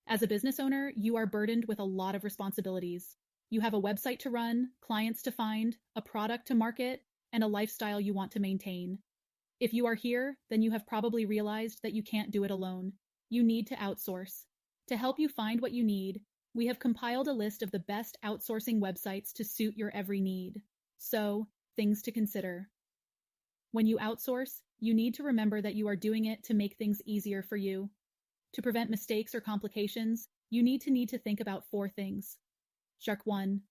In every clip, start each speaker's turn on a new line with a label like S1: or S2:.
S1: As a business owner, you are burdened with a lot of responsibilities. You have a website to run, clients to find, a product to market, and a lifestyle you want to maintain. If you are here, then you have probably realized that you can't do it alone. You need to outsource. To help you find what you need, we have compiled a list of the best outsourcing websites to suit your every need. So, things to consider. When you outsource, you need to remember that you are doing it to make things easier for you. To prevent mistakes or complications, you need to think about 4 things. Shark 1.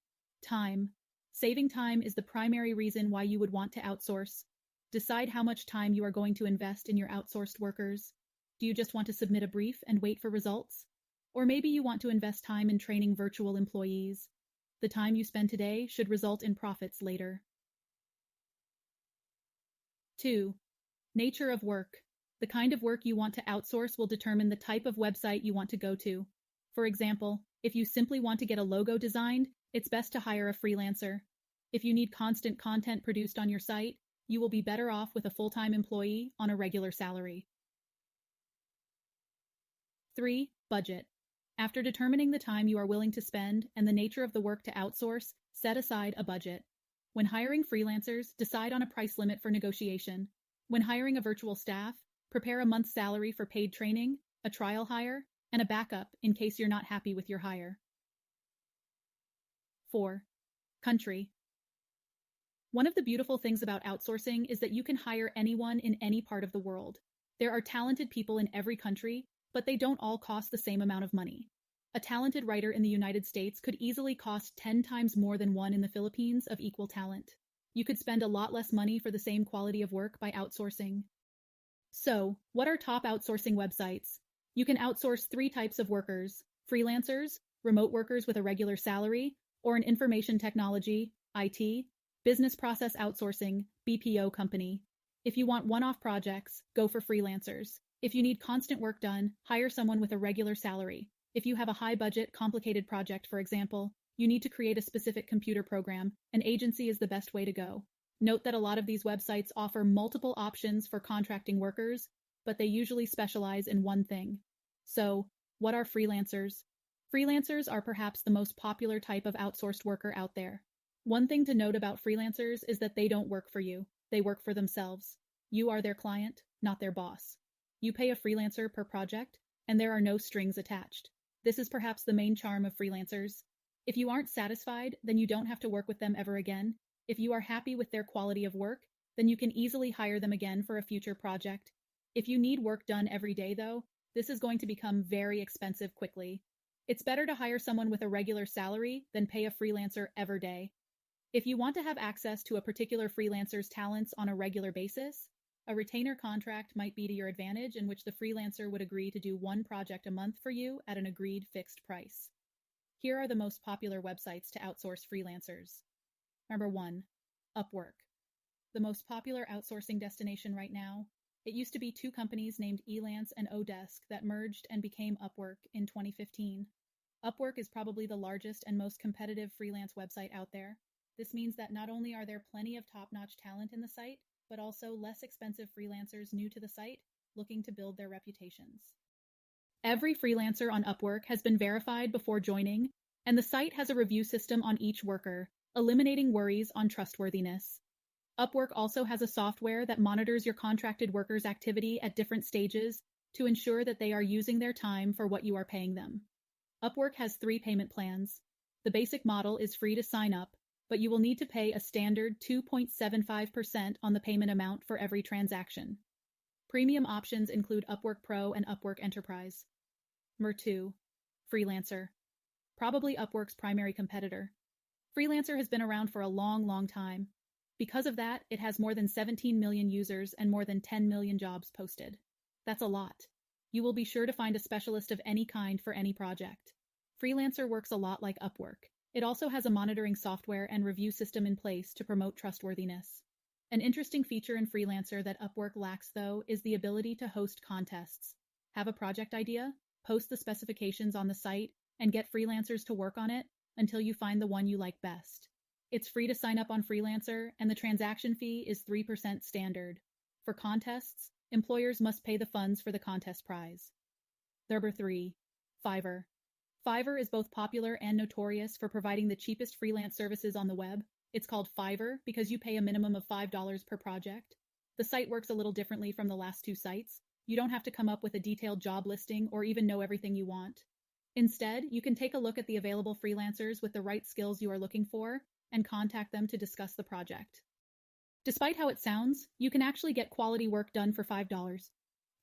S1: Time. Saving time is the primary reason why you would want to outsource. Decide how much time you are going to invest in your outsourced workers. Do you just want to submit a brief and wait for results? Or maybe you want to invest time in training virtual employees. The time you spend today should result in profits later. 2. Nature of work. The kind of work you want to outsource will determine the type of website you want to go to. For example, if you simply want to get a logo designed, it's best to hire a freelancer. If you need constant content produced on your site, you will be better off with a full-time employee on a regular salary. 3. Budget. After determining the time you are willing to spend and the nature of the work to outsource, set aside a budget. When hiring freelancers, decide on a price limit for negotiation. When hiring a virtual staff, prepare a month's salary for paid training, a trial hire, and a backup in case you're not happy with your hire. 4. Country. One of the beautiful things about outsourcing is that you can hire anyone in any part of the world. There are talented people in every country, but they don't all cost the same amount of money. A talented writer in the United States could easily cost 10 times more than one in the Philippines of equal talent. You could spend a lot less money for the same quality of work by outsourcing. So, what are top outsourcing websites? You can outsource 3 types of workers: freelancers, remote workers with a regular salary, or an information technology, IT, business process outsourcing, BPO company. If you want one-off projects, go for freelancers. If you need constant work done, hire someone with a regular salary. If you have a high-budget, complicated project, for example, you need to create a specific computer program, an agency is the best way to go. Note that a lot of these websites offer multiple options for contracting workers, but they usually specialize in one thing. So, what are freelancers? Freelancers are perhaps the most popular type of outsourced worker out there. One thing to note about freelancers is that they don't work for you. They work for themselves. You are their client, not their boss. You pay a freelancer per project, and there are no strings attached. This is perhaps the main charm of freelancers. If you aren't satisfied, then you don't have to work with them ever again. If you are happy with their quality of work, then you can easily hire them again for a future project. If you need work done every day, though, this is going to become very expensive quickly. It's better to hire someone with a regular salary than pay a freelancer every day. If you want to have access to a particular freelancer's talents on a regular basis, a retainer contract might be to your advantage, in which the freelancer would agree to do 1 project a month for you at an agreed fixed price. Here are the most popular websites to outsource freelancers. Number 1. Upwork. The most popular outsourcing destination right now. It used to be 2 companies named Elance and Odesk that merged and became Upwork in 2015. Upwork is probably the largest and most competitive freelance website out there. This means that not only are there plenty of top-notch talent in the site, but also less expensive freelancers new to the site looking to build their reputations. Every freelancer on Upwork has been verified before joining, and the site has a review system on each worker, eliminating worries on trustworthiness. Upwork also has a software that monitors your contracted workers' activity at different stages to ensure that they are using their time for what you are paying them. Upwork has 3 payment plans. The basic model is free to sign up, but you will need to pay a standard 2.75% on the payment amount for every transaction. Premium options include Upwork Pro and Upwork Enterprise. Number 2. Freelancer. Probably Upwork's primary competitor. Freelancer has been around for a long time. Because of that, it has more than 17 million users and more than 10 million jobs posted. That's a lot. You will be sure to find a specialist of any kind for any project. Freelancer works a lot like Upwork. It also has a monitoring software and review system in place to promote trustworthiness. An interesting feature in Freelancer that Upwork lacks, though, is the ability to host contests. Have a project idea? Post the specifications on the site and get freelancers to work on it until you find the one you like best. It's free to sign up on Freelancer, and the transaction fee is 3% standard. For contests, employers must pay the funds for the contest prize. Number 3. Fiverr. Fiverr is both popular and notorious for providing the cheapest freelance services on the web. It's called Fiverr because you pay a minimum of $5 per project. The site works a little differently from the last two sites. You don't have to come up with a detailed job listing or even know everything you want. Instead, you can take a look at the available freelancers with the right skills you are looking for and contact them to discuss the project. Despite how it sounds, you can actually get quality work done for $5.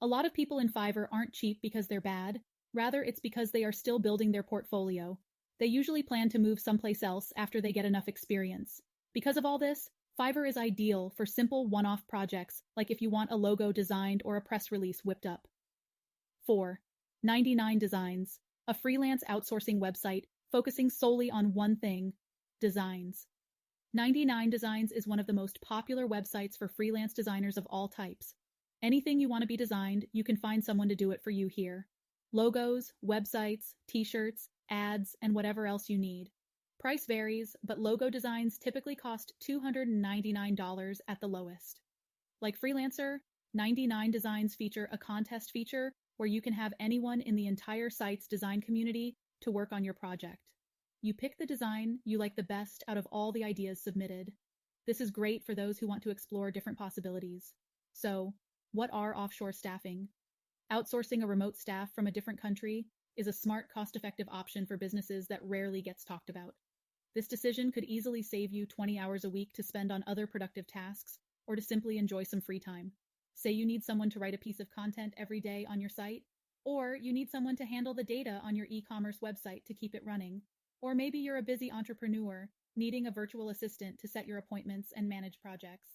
S1: A lot of people in Fiverr aren't cheap because they're bad. Rather, it's because they are still building their portfolio. They usually plan to move someplace else after they get enough experience. Because of all this, Fiverr is ideal for simple one-off projects, like if you want a logo designed or a press release whipped up. 4. 99 Designs, a freelance outsourcing website focusing solely on one thing: designs. 99 Designs is one of the most popular websites for freelance designers of all types. Anything you want to be designed, you can find someone to do it for you here. Logos, websites, t-shirts, ads, and whatever else you need. Price varies, but logo designs typically cost $299 at the lowest. Like Freelancer, 99 Designs feature a contest feature where you can have anyone in the entire site's design community to work on your project. You pick the design you like the best out of all the ideas submitted. This is great for those who want to explore different possibilities. So, what are offshore staffing? Outsourcing a remote staff from a different country is a smart, cost-effective option for businesses that rarely gets talked about. This decision could easily save you 20 hours a week to spend on other productive tasks or to simply enjoy some free time. Say you need someone to write a piece of content every day on your site, or you need someone to handle the data on your e-commerce website to keep it running, or maybe you're a busy entrepreneur needing a virtual assistant to set your appointments and manage projects.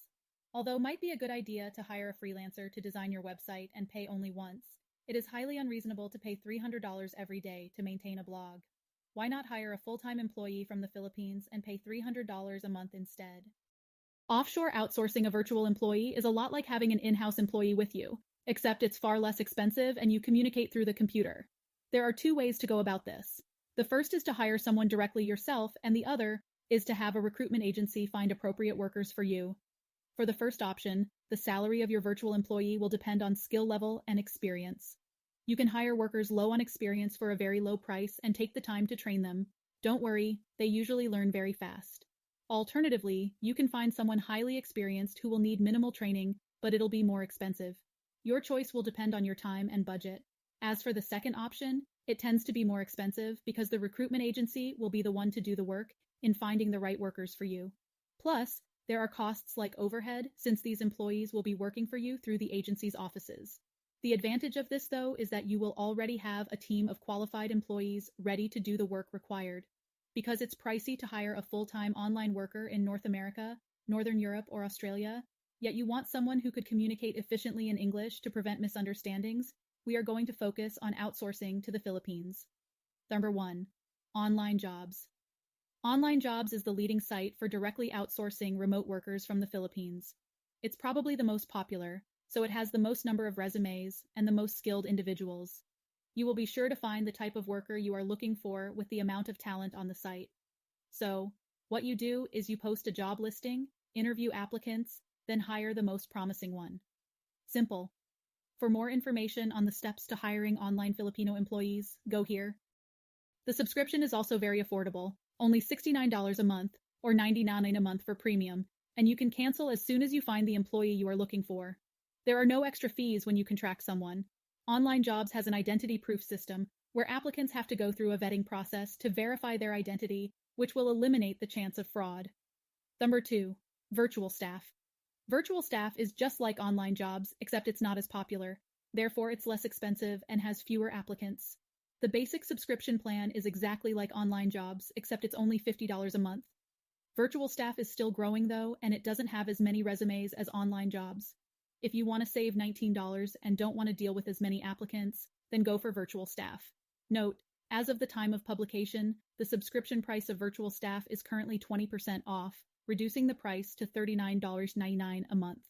S1: Although it might be a good idea to hire a freelancer to design your website and pay only once, it is highly unreasonable to pay $300 every day to maintain a blog. Why not hire a full-time employee from the Philippines and pay $300 a month instead? Offshore outsourcing a virtual employee is a lot like having an in-house employee with you, except it's far less expensive and you communicate through the computer. There are two ways to go about this. The first is to hire someone directly yourself, and the other is to have a recruitment agency find appropriate workers for you. For the first option, the salary of your virtual employee will depend on skill level and experience. You can hire workers low on experience for a very low price and take the time to train them. Don't worry, they usually learn very fast. Alternatively, you can find someone highly experienced who will need minimal training, but it'll be more expensive. Your choice will depend on your time and budget. As for the second option, it tends to be more expensive because the recruitment agency will be the one to do the work in finding the right workers for you. Plus, there are costs like overhead, since these employees will be working for you through the agency's offices. The advantage of this, though, is that you will already have a team of qualified employees ready to do the work required. Because it's pricey to hire a full-time online worker in North America, Northern Europe, or Australia, yet you want someone who could communicate efficiently in English to prevent misunderstandings, we are going to focus on outsourcing to the Philippines. Number 1. Online Jobs. Online Jobs is the leading site for directly outsourcing remote workers from the Philippines. It's probably the most popular, so it has the most number of resumes and the most skilled individuals. You will be sure to find the type of worker you are looking for with the amount of talent on the site. So, what you do is you post a job listing, interview applicants, then hire the most promising one. Simple. For more information on the steps to hiring online Filipino employees, go here. The subscription is also very affordable, only $69 a month, or $99 a month for premium, and you can cancel as soon as you find the employee you are looking for. There are no extra fees when you contract someone. Online Jobs has an identity proof system where applicants have to go through a vetting process to verify their identity, which will eliminate the chance of fraud. Number 2. VirtualStaff. VirtualStaff is just like Online Jobs, except it's not as popular. Therefore, it's less expensive and has fewer applicants. The basic subscription plan is exactly like Online Jobs, except it's only $50 a month. VirtualStaff is still growing though, and it doesn't have as many resumes as Online Jobs. If you want to save $19 and don't want to deal with as many applicants, then go for VirtualStaff. Note, as of the time of publication, the subscription price of VirtualStaff is currently 20% off, reducing the price to $39.99 a month.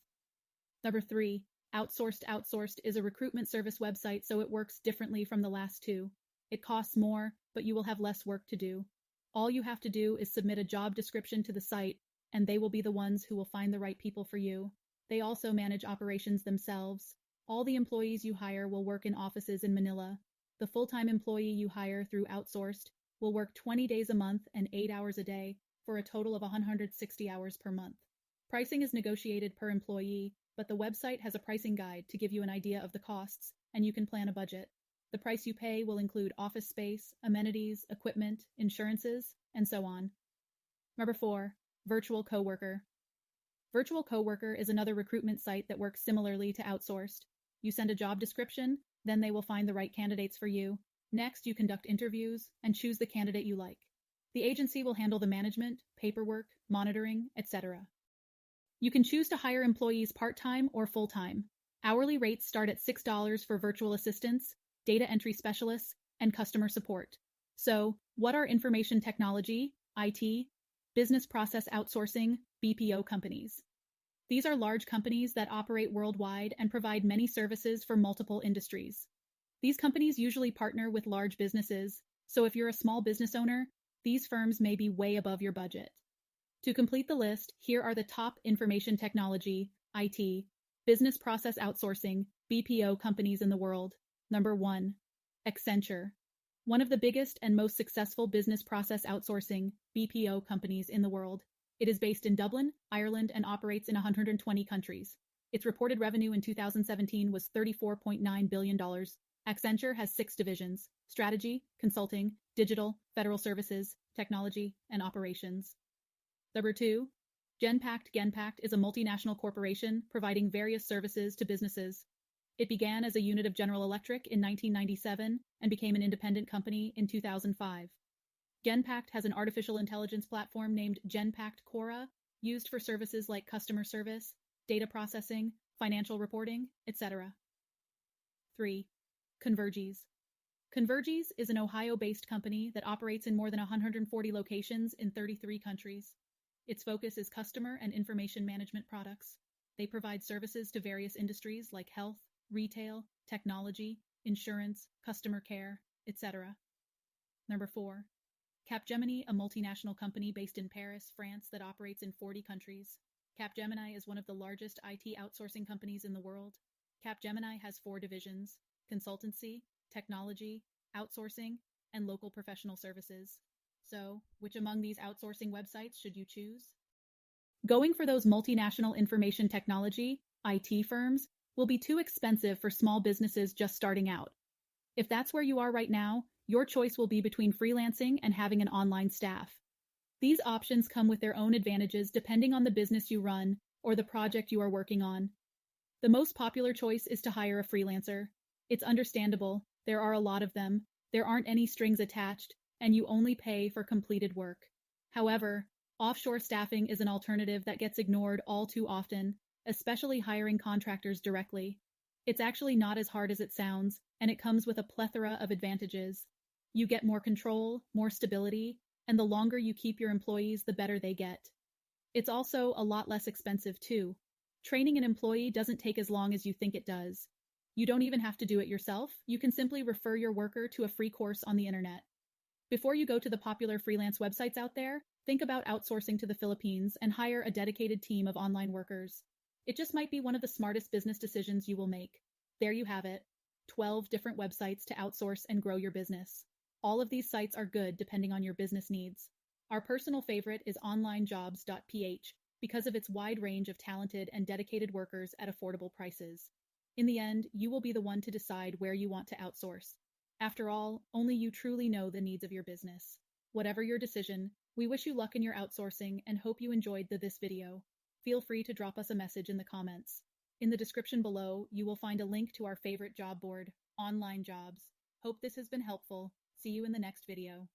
S1: Number 3. Outsourced is a recruitment service website, so it works differently from the last two. It costs more, but you will have less work to do. All you have to do is submit a job description to the site, and they will be the ones who will find the right people for you. They also manage operations themselves. All the employees you hire will work in offices in Manila. The full-time employee you hire through Outsourced will work 20 days a month and 8 hours a day for a total of 160 hours per month. Pricing is negotiated per employee, but the website has a pricing guide to give you an idea of the costs, and you can plan a budget. The price you pay will include office space, amenities, equipment, insurances, and so on. Number 4. Virtual Coworker. Virtual Coworker is another recruitment site that works similarly to Outsourced. You send a job description, then they will find the right candidates for you. Next, you conduct interviews and choose the candidate you like. The agency will handle the management, paperwork, monitoring, etc. You can choose to hire employees part-time or full-time. Hourly rates start at $6 for virtual assistants, data entry specialists, and customer support. So, what are information technology, IT, business process outsourcing, BPO companies? These are large companies that operate worldwide and provide many services for multiple industries. These companies usually partner with large businesses, so if you're a small business owner, these firms may be way above your budget. To complete the list, here are the top information technology, IT, business process outsourcing, BPO companies in the world. Number 1. Accenture. One of the biggest and most successful business process outsourcing, BPO companies in the world. It is based in Dublin, Ireland, and operates in 120 countries. Its reported revenue in 2017 was $34.9 billion. Accenture has 6 divisions: strategy, consulting, digital, federal services, technology, and operations. Number 2. Genpact. Genpact is a multinational corporation providing various services to businesses. It began as a unit of General Electric in 1997 and became an independent company in 2005. Genpact has an artificial intelligence platform named Genpact Cora, used for services like customer service, data processing, financial reporting, etc. 3. Convergys. Convergys is an Ohio-based company that operates in more than 140 locations in 33 countries. Its focus is customer and information management products. They provide services to various industries like health, retail, technology, insurance, customer care, etc. Number 4. Capgemini, a multinational company based in Paris, France that operates in 40 countries. Capgemini is one of the largest IT outsourcing companies in the world. Capgemini has 4 divisions: consultancy, technology, outsourcing, and local professional services. So, which among these outsourcing websites should you choose? Going for those multinational information technology, IT firms, will be too expensive for small businesses just starting out. If that's where you are right now, your choice will be between freelancing and having an online staff. These options come with their own advantages depending on the business you run or the project you are working on. The most popular choice is to hire a freelancer. It's understandable, there are a lot of them, there aren't any strings attached, and you only pay for completed work. However, offshore staffing is an alternative that gets ignored all too often, especially hiring contractors directly. It's actually not as hard as it sounds, and it comes with a plethora of advantages. You get more control, more stability, and the longer you keep your employees, the better they get. It's also a lot less expensive too. Training an employee doesn't take as long as you think it does. You don't even have to do it yourself. You can simply refer your worker to a free course on the internet. Before you go to the popular freelance websites out there, think about outsourcing to the Philippines and hire a dedicated team of online workers. It just might be one of the smartest business decisions you will make. There you have it. 12 different websites to outsource and grow your business. All of these sites are good depending on your business needs. Our personal favorite is OnlineJobs.ph because of its wide range of talented and dedicated workers at affordable prices. In the end, you will be the one to decide where you want to outsource. After all, only you truly know the needs of your business. Whatever your decision, we wish you luck in your outsourcing and hope you enjoyed this video. Feel free to drop us a message in the comments. In the description below, you will find a link to our favorite job board, Online Jobs. Hope this has been helpful. See you in the next video.